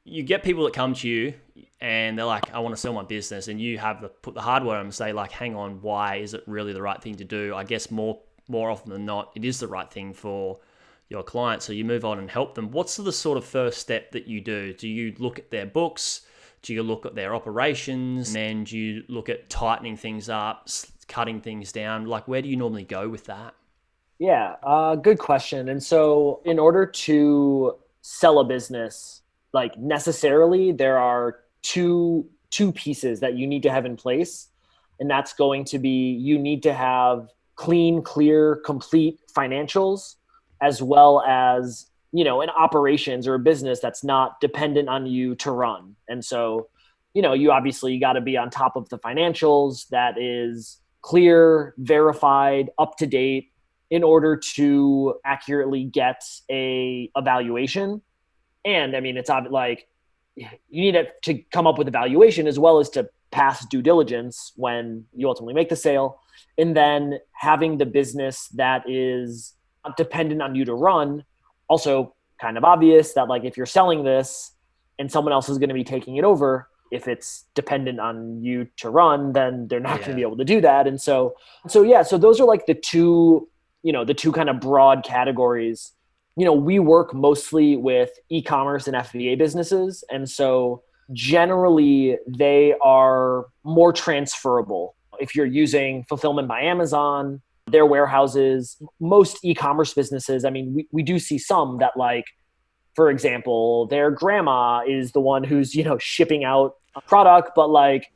you get people that come to you and they're like, I want to sell my business, and you have to put the hardware on and say like, hang on, why is it really the right thing to do? I guess more often than not, it is the right thing for your client. So you move on and help them. What's the sort of first step that you do? Do you look at their books? Do you look at their operations? And then do you look at tightening things up, cutting things down? Like, where do you normally go with that? Yeah, good question. And so in order to sell a business, like necessarily there are two pieces that you need to have in place. And that's going to be you need to have clean, clear, complete financials as well as, an operations or a business that's not dependent on you to run. And so, you obviously got to be on top of the financials that is clear, verified, up to date in order to accurately get a evaluation. And I mean, it's like you need to come up with a valuation as well as to pass due diligence when you ultimately make the sale. And then having the business that is not dependent on you to run, also kind of obvious that like if you're selling this and someone else is going to be taking it over, if it's dependent on you to run, then they're not going to be Yeah. able to do that. And so yeah, so those are like the two kind of broad categories. We work mostly with e-commerce and FBA businesses. And so generally they are more transferable. If you're using fulfillment by Amazon, their warehouses, most e-commerce businesses, I mean, we do see some that like, for example, their grandma is the one who's, shipping out a product, but like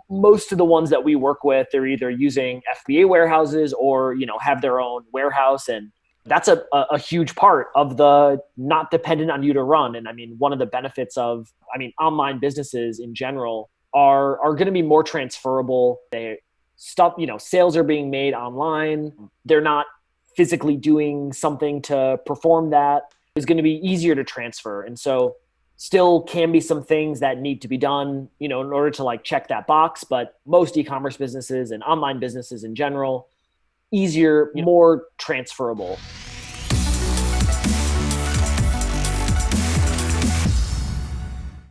most of the ones that we work with, they're either using FBA warehouses or, have their own warehouse. And that's a huge part of the not dependent on you to run. And I mean, one of the benefits of, online businesses in general are going to be more transferable. Sales are being made online. They're not physically doing something to perform that. Is going to be easier to transfer. And so still can be some things that need to be done, in order to like check that box. But most e-commerce businesses and online businesses in general, easier, more transferable.